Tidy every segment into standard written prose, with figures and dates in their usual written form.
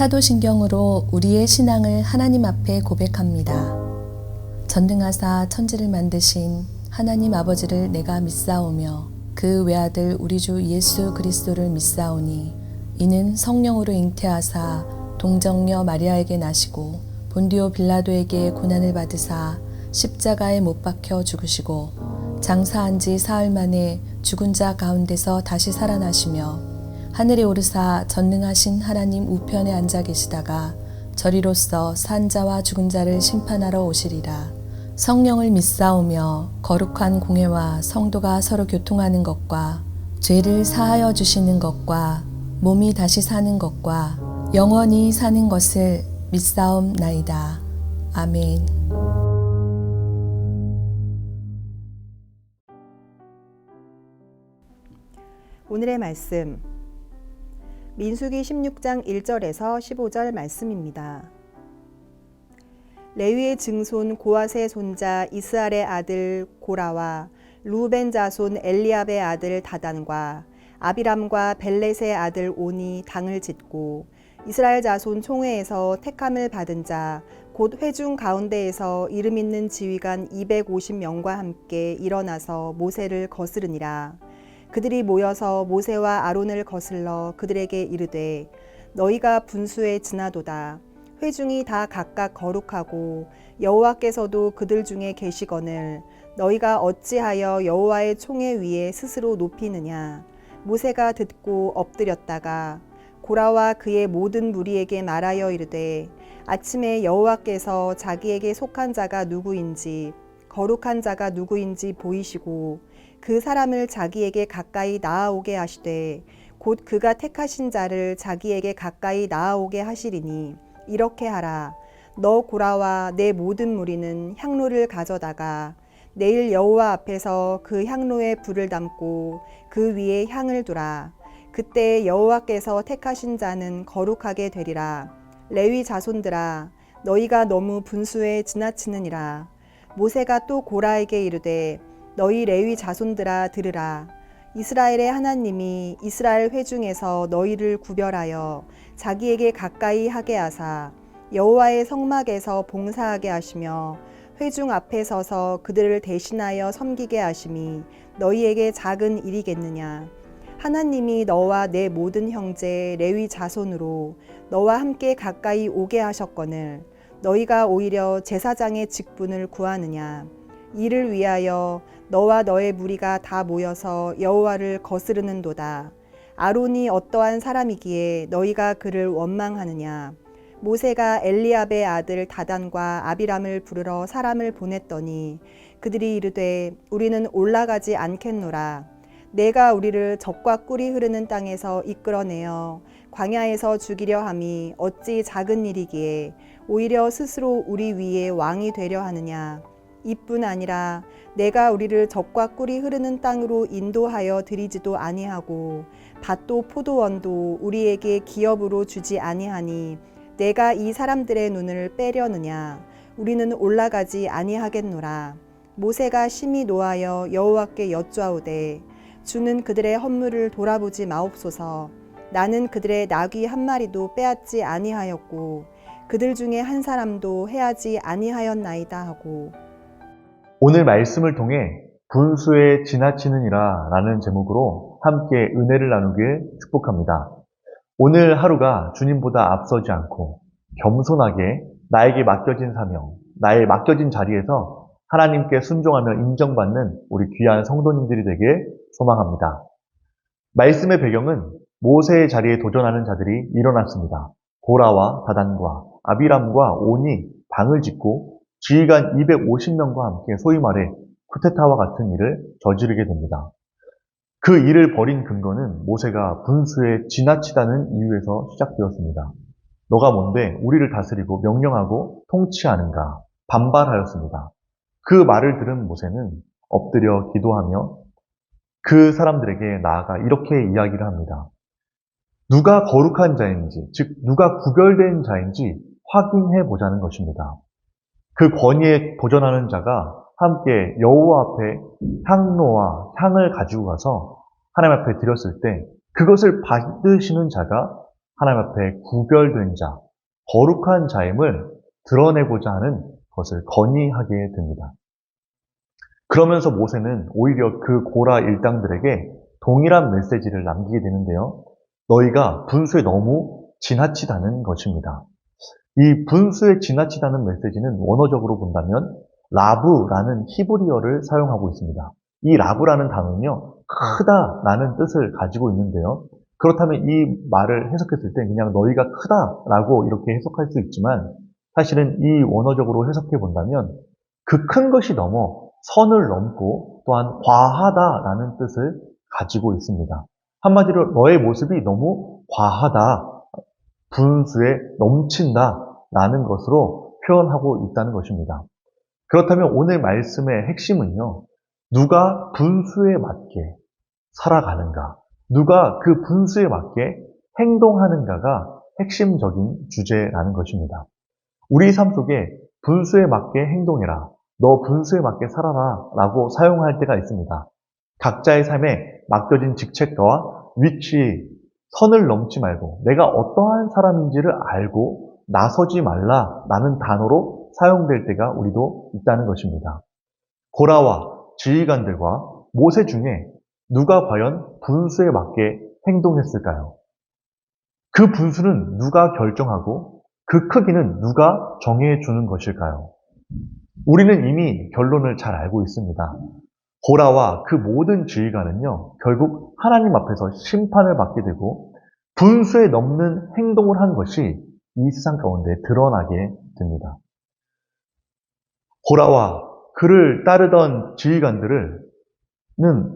사도신경으로 우리의 신앙을 하나님 앞에 고백합니다. 전능하사 천지를 만드신 하나님 아버지를 내가 믿사오며 그 외아들 우리 주 예수 그리스도를 믿사오니 이는 성령으로 잉태하사 동정녀 마리아에게 나시고 본디오 빌라도에게 고난을 받으사 십자가에 못 박혀 죽으시고 장사한 지 사흘 만에 죽은 자 가운데서 다시 살아나시며 하늘에 오르사 전능하신 하나님 우편에 앉아 계시다가 저리로서 산 자와 죽은 자를 심판하러 오시리라. 성령을 믿사오며 거룩한 공회와 성도가 서로 교통하는 것과 죄를 사하여 주시는 것과 몸이 다시 사는 것과 영원히 사는 것을 믿사옵나이다. 아멘. 오늘의 말씀 민수기 16장 1절에서 15절 말씀입니다. 레위의 증손 고앗의 손자 이스알의 아들 고라와 루벤 자손 엘리압의 아들 다단과 아비람과 벨렛의 아들 온이 당을 짓고 이스라엘 자손 총회에서 택함을 받은 자 곧 회중 가운데에서 이름 있는 지휘관 250명과 함께 일어나서 모세를 거스르니라. 그들이 모여서 모세와 아론을 거슬러 그들에게 이르되 너희가 분수에 지나도다. 회중이 다 각각 거룩하고 여호와께서도 그들 중에 계시거늘 너희가 어찌하여 여호와의 총회 위에 스스로 높이느냐. 모세가 듣고 엎드렸다가 고라와 그의 모든 무리에게 말하여 이르되 아침에 여호와께서 자기에게 속한 자가 누구인지 거룩한 자가 누구인지 보이시고 그 사람을 자기에게 가까이 나아오게 하시되 곧 그가 택하신 자를 자기에게 가까이 나아오게 하시리니 이렇게 하라. 너 고라와 내 모든 무리는 향로를 가져다가 내일 여호와 앞에서 그 향로에 불을 담고 그 위에 향을 두라. 그때 여호와께서 택하신 자는 거룩하게 되리라. 레위 자손들아 너희가 너무 분수에 지나치느니라. 모세가 또 고라에게 이르되 너희 레위 자손들아 들으라. 이스라엘의 하나님이 이스라엘 회중에서 너희를 구별하여 자기에게 가까이 하게 하사 여호와의 성막에서 봉사하게 하시며 회중 앞에 서서 그들을 대신하여 섬기게 하심이 너희에게 작은 일이겠느냐. 하나님이 너와 내 모든 형제 레위 자손으로 너와 함께 가까이 오게 하셨거늘 너희가 오히려 제사장의 직분을 구하느냐. 이를 위하여 너와 너의 무리가 다 모여서 여호와를 거스르는도다. 아론이 어떠한 사람이기에 너희가 그를 원망하느냐. 모세가 엘리압의 아들 다단과 아비람을 부르러 사람을 보냈더니 그들이 이르되 우리는 올라가지 않겠노라. 내가 우리를 적과 꿀이 흐르는 땅에서 이끌어내어 광야에서 죽이려 함이 어찌 작은 일이기에 오히려 스스로 우리 위에 왕이 되려 하느냐. 이뿐 아니라 내가 우리를 적과 꿀이 흐르는 땅으로 인도하여 드리지도 아니하고 밭도 포도원도 우리에게 기업으로 주지 아니하니 내가 이 사람들의 눈을 빼려느냐. 우리는 올라가지 아니하겠노라. 모세가 심히 노하여 여호와께 여쭈아오되 주는 그들의 헌물을 돌아보지 마옵소서. 나는 그들의 나귀 한 마리도 빼앗지 아니하였고 그들 중에 한 사람도 해하지 아니하였나이다 하고. 오늘 말씀을 통해 분수에 지나치느니라 라는 제목으로 함께 은혜를 나누길 축복합니다. 오늘 하루가 주님보다 앞서지 않고 겸손하게 나에게 맡겨진 사명, 나의 맡겨진 자리에서 하나님께 순종하며 인정받는 우리 귀한 성도님들이 되길 소망합니다. 말씀의 배경은 모세의 자리에 도전하는 자들이 일어났습니다. 고라와 다단과 아비람과 온이 방을 짓고 지휘관 250명과 함께 소위 말해 쿠데타와 같은 일을 저지르게 됩니다. 그 일을 벌인 근거는 모세가 분수에 지나치다는 이유에서 시작되었습니다. 너가 뭔데 우리를 다스리고 명령하고 통치하는가 반발하였습니다. 그 말을 들은 모세는 엎드려 기도하며 그 사람들에게 나아가 이렇게 이야기를 합니다. 누가 거룩한 자인지, 즉 누가 구별된 자인지 확인해 보자는 것입니다. 그 권위에 도전하는 자가 함께 여호와 앞에 향로와 향을 가지고 가서 하나님 앞에 드렸을 때 그것을 받으시는 자가 하나님 앞에 구별된 자, 거룩한 자임을 드러내고자 하는 것을 건의하게 됩니다. 그러면서 모세는 오히려 그 고라 일당들에게 동일한 메시지를 남기게 되는데요. 너희가 분수에 너무 지나치다는 것입니다. 이 분수에 지나치다는 메시지는 원어적으로 본다면 라브라는 히브리어를 사용하고 있습니다. 이 라브라는 단어는요, 크다라는 뜻을 가지고 있는데요. 그렇다면 이 말을 해석했을 때 그냥 너희가 크다라고 이렇게 해석할 수 있지만 사실은 이 원어적으로 해석해 본다면 그 큰 것이 넘어 선을 넘고 또한 과하다라는 뜻을 가지고 있습니다. 한마디로 너의 모습이 너무 과하다, 분수에 넘친다라는 것으로 표현하고 있다는 것입니다. 그렇다면 오늘 말씀의 핵심은요, 누가 분수에 맞게 살아가는가, 누가 그 분수에 맞게 행동하는가가 핵심적인 주제라는 것입니다. 우리 삶 속에 분수에 맞게 행동해라, 너 분수에 맞게 살아라 라고 사용할 때가 있습니다. 각자의 삶에 맡겨진 직책과 위치, 선을 넘지 말고 내가 어떠한 사람인지를 알고 나서지 말라라는 단어로 사용될 때가 우리도 있다는 것입니다. 고라와 지휘관들과 모세 중에 누가 과연 분수에 맞게 행동했을까요? 그 분수는 누가 결정하고 그 크기는 누가 정해주는 것일까요? 우리는 이미 결론을 잘 알고 있습니다. 고라와 그 모든 지휘관은요, 결국 하나님 앞에서 심판을 받게 되고 분수에 넘는 행동을 한 것이 이 세상 가운데 드러나게 됩니다. 고라와 그를 따르던 지휘관들은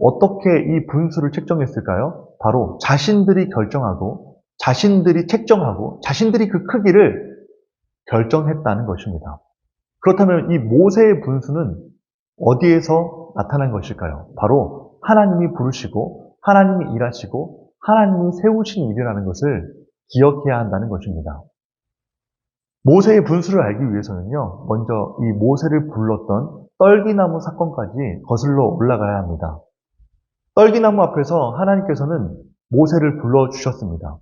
어떻게 이 분수를 책정했을까요? 바로 자신들이 결정하고 자신들이 책정하고 자신들이 그 크기를 결정했다는 것입니다. 그렇다면 이 모세의 분수는 어디에서 나타난 것일까요? 바로 하나님이 부르시고 하나님이 일하시고 하나님이 세우신 일이라는 것을 기억해야 한다는 것입니다. 모세의 분수를 알기 위해서는요, 먼저 이 모세를 불렀던 떨기나무 사건까지 거슬러 올라가야 합니다. 떨기나무 앞에서 하나님께서는 모세를 불러주셨습니다.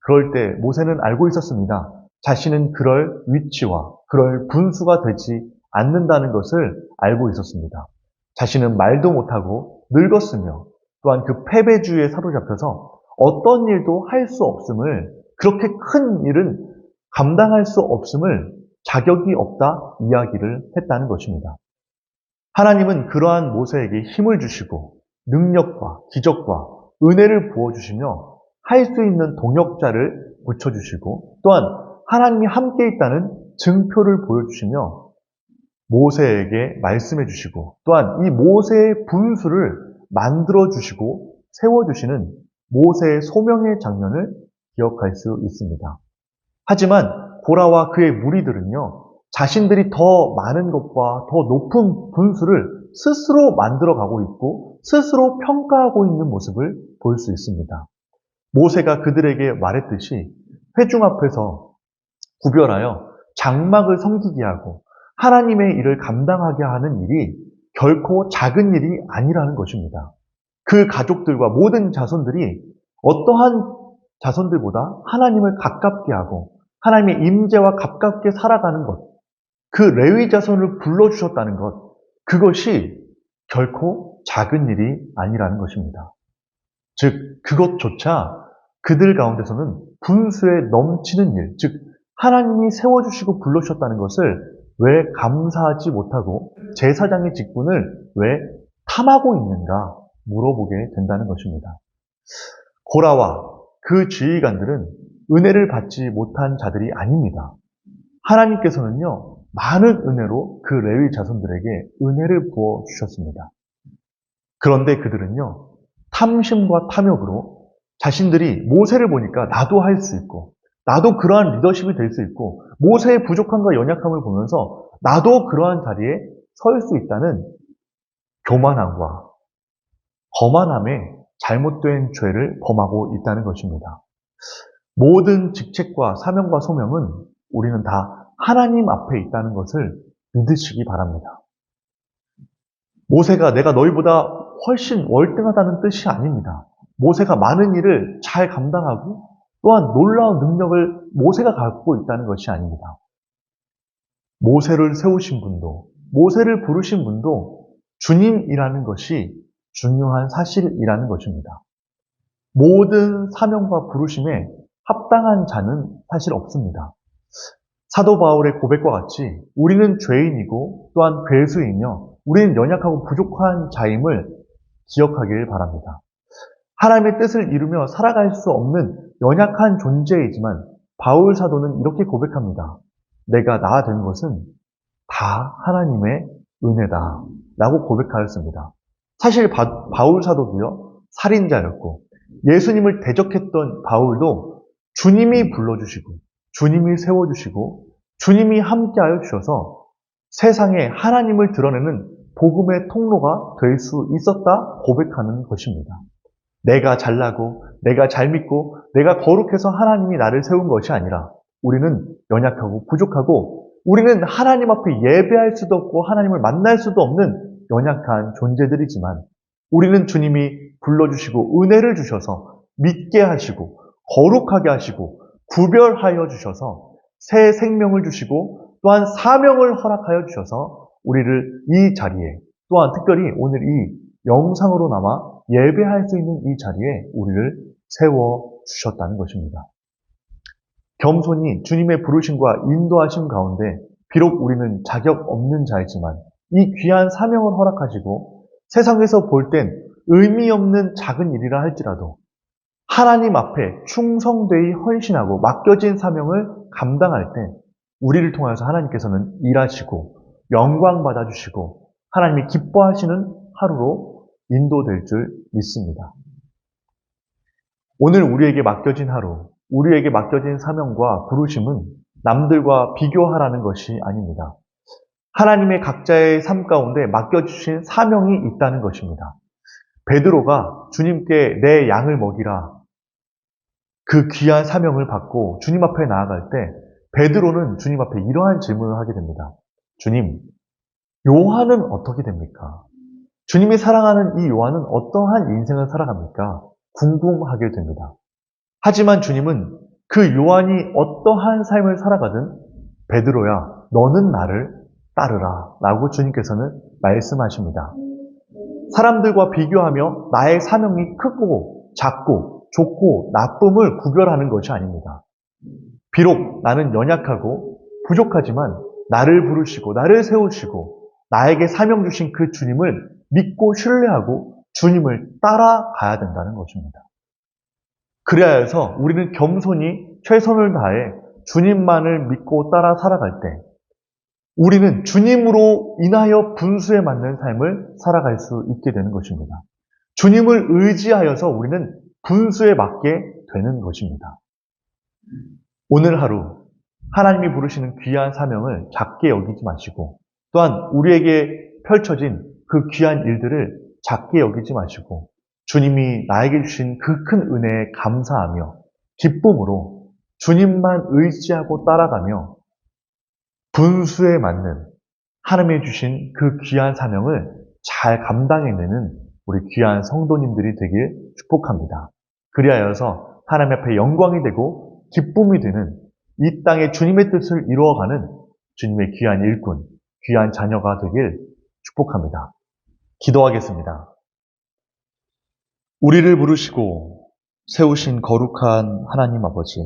그럴 때 모세는 알고 있었습니다. 자신은 그럴 위치와 그럴 분수가 되지 않는다는 것을 알고 있었습니다. 자신은 말도 못하고 늙었으며 또한 그 패배주의에 사로잡혀서 어떤 일도 할 수 없음을, 그렇게 큰 일은 감당할 수 없음을 자격이 없다 이야기를 했다는 것입니다. 하나님은 그러한 모세에게 힘을 주시고 능력과 기적과 은혜를 부어주시며 할 수 있는 동역자를 붙여주시고 또한 하나님이 함께 있다는 증표를 보여주시며 모세에게 말씀해 주시고 또한 이 모세의 분수를 만들어 주시고 세워주시는 모세의 소명의 장면을 기억할 수 있습니다. 하지만 고라와 그의 무리들은요, 자신들이 더 많은 것과 더 높은 분수를 스스로 만들어가고 있고 스스로 평가하고 있는 모습을 볼 수 있습니다. 모세가 그들에게 말했듯이 회중 앞에서 구별하여 장막을 섬기게 하고 하나님의 일을 감당하게 하는 일이 결코 작은 일이 아니라는 것입니다. 그 가족들과 모든 자손들이 어떠한 자손들보다 하나님을 가깝게 하고 하나님의 임재와 가깝게 살아가는 것, 그 레위 자손을 불러주셨다는 것, 그것이 결코 작은 일이 아니라는 것입니다. 즉, 그것조차 그들 가운데서는 분수에 넘치는 일, 즉 하나님이 세워주시고 불러주셨다는 것을 왜 감사하지 못하고 제사장의 직분을 왜 탐하고 있는가 물어보게 된다는 것입니다. 고라와 그 지휘관들은 은혜를 받지 못한 자들이 아닙니다. 하나님께서는요, 많은 은혜로 그 레위 자손들에게 은혜를 부어주셨습니다. 그런데 그들은요, 탐심과 탐욕으로 자신들이 모세를 보니까 나도 할 수 있고 나도 그러한 리더십이 될 수 있고 모세의 부족함과 연약함을 보면서 나도 그러한 자리에 설 수 있다는 교만함과 거만함에 잘못된 죄를 범하고 있다는 것입니다. 모든 직책과 사명과 소명은 우리는 다 하나님 앞에 있다는 것을 믿으시기 바랍니다. 모세가 내가 너희보다 훨씬 월등하다는 뜻이 아닙니다. 모세가 많은 일을 잘 감당하고 또한 놀라운 능력을 모세가 갖고 있다는 것이 아닙니다. 모세를 세우신 분도, 모세를 부르신 분도 주님이라는 것이 중요한 사실이라는 것입니다. 모든 사명과 부르심에 합당한 자는 사실 없습니다. 사도 바울의 고백과 같이 우리는 죄인이고 또한 괴수이며 우리는 연약하고 부족한 자임을 기억하길 바랍니다. 하나님의 뜻을 이루며 살아갈 수 없는 연약한 존재이지만 바울 사도는 이렇게 고백합니다. 내가 나 된 것은 다 하나님의 은혜다 라고 고백하였습니다. 사실 바울 사도도요, 살인자였고 예수님을 대적했던 바울도 주님이 불러주시고 주님이 세워주시고 주님이 함께하여 주셔서 세상에 하나님을 드러내는 복음의 통로가 될 수 있었다 고백하는 것입니다. 내가 잘나고 내가 잘 믿고 내가 거룩해서 하나님이 나를 세운 것이 아니라 우리는 연약하고 부족하고 우리는 하나님 앞에 예배할 수도 없고 하나님을 만날 수도 없는 연약한 존재들이지만 우리는 주님이 불러주시고 은혜를 주셔서 믿게 하시고 거룩하게 하시고 구별하여 주셔서 새 생명을 주시고 또한 사명을 허락하여 주셔서 우리를 이 자리에 또한 특별히 오늘 이 영상으로나마 예배할 수 있는 이 자리에 우리를 세워주셨다는 것입니다. 겸손히 주님의 부르심과 인도하심 가운데 비록 우리는 자격 없는 자이지만 이 귀한 사명을 허락하시고 세상에서 볼 땐 의미 없는 작은 일이라 할지라도 하나님 앞에 충성되이 헌신하고 맡겨진 사명을 감당할 때 우리를 통해서 하나님께서는 일하시고 영광 받아주시고 하나님이 기뻐하시는 하루로 인도될 줄 믿습니다. 오늘 우리에게 맡겨진 하루, 우리에게 맡겨진 사명과 부르심은 남들과 비교하라는 것이 아닙니다. 하나님의 각자의 삶 가운데 맡겨주신 사명이 있다는 것입니다. 베드로가 주님께 내 양을 먹이라 그 귀한 사명을 받고 주님 앞에 나아갈 때 베드로는 주님 앞에 이러한 질문을 하게 됩니다. 주님, 요한은 어떻게 됩니까? 주님이 사랑하는 이 요한은 어떠한 인생을 살아갑니까? 궁금하게 됩니다. 하지만 주님은 그 요한이 어떠한 삶을 살아가든 베드로야, 너는 나를 따르라 라고 주님께서는 말씀하십니다. 사람들과 비교하며 나의 사명이 크고 작고 좋고 나쁨을 구별하는 것이 아닙니다. 비록 나는 연약하고 부족하지만 나를 부르시고 나를 세우시고 나에게 사명 주신 그 주님을 믿고 신뢰하고 주님을 따라가야 된다는 것입니다. 그래야 해서 우리는 겸손히 최선을 다해 주님만을 믿고 따라 살아갈 때 우리는 주님으로 인하여 분수에 맞는 삶을 살아갈 수 있게 되는 것입니다. 주님을 의지하여서 우리는 분수에 맞게 되는 것입니다. 오늘 하루 하나님이 부르시는 귀한 사명을 작게 여기지 마시고 또한 우리에게 펼쳐진 그 귀한 일들을 작게 여기지 마시고 주님이 나에게 주신 그 큰 은혜에 감사하며 기쁨으로 주님만 의지하고 따라가며 분수에 맞는 하나님이 주신 그 귀한 사명을 잘 감당해내는 우리 귀한 성도님들이 되길 축복합니다. 그리하여서 하나님 앞에 영광이 되고 기쁨이 되는 이 땅에 주님의 뜻을 이루어가는 주님의 귀한 일꾼, 귀한 자녀가 되길 축복합니다. 기도하겠습니다. 우리를 부르시고 세우신 거룩한 하나님 아버지,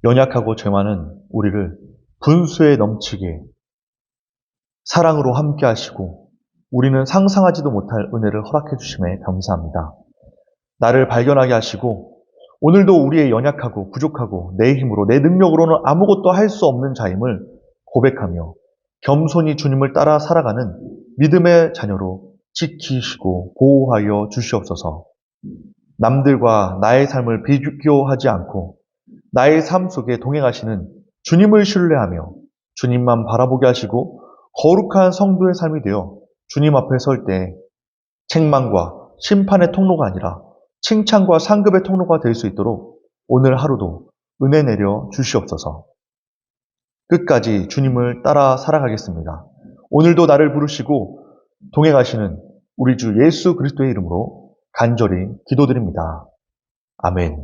연약하고 죄 많은 우리를 분수에 넘치게 사랑으로 함께 하시고 우리는 상상하지도 못할 은혜를 허락해 주심에 감사합니다. 나를 발견하게 하시고 오늘도 우리의 연약하고 부족하고 내 힘으로 내 능력으로는 아무것도 할 수 없는 자임을 고백하며 겸손히 주님을 따라 살아가는 믿음의 자녀로 지키시고 보호하여 주시옵소서. 남들과 나의 삶을 비교하지 않고 나의 삶 속에 동행하시는 주님을 신뢰하며 주님만 바라보게 하시고 거룩한 성도의 삶이 되어 주님 앞에 설 때 책망과 심판의 통로가 아니라 칭찬과 상급의 통로가 될 수 있도록 오늘 하루도 은혜 내려 주시옵소서. 끝까지 주님을 따라 살아가겠습니다. 오늘도 나를 부르시고 동행하시는 우리 주 예수 그리스도의 이름으로 간절히 기도드립니다. 아멘.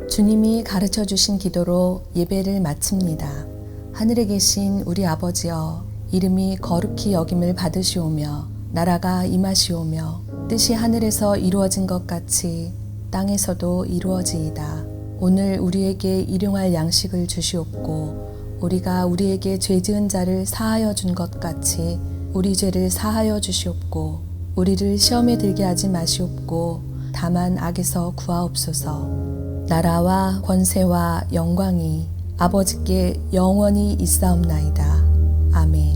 주님이 가르쳐 주신 기도로 예배를 마칩니다. 하늘에 계신 우리 아버지여, 이름이 거룩히 여김을 받으시오며 나라가 임하시오며 뜻이 하늘에서 이루어진 것 같이 땅에서도 이루어지이다. 오늘 우리에게 일용할 양식을 주시옵고 우리가 우리에게 죄 지은 자를 사하여 준 것 같이 우리 죄를 사하여 주시옵고 우리를 시험에 들게 하지 마시옵고 다만 악에서 구하옵소서. 나라와 권세와 영광이 아버지께 영원히 있사옵나이다. 아멘.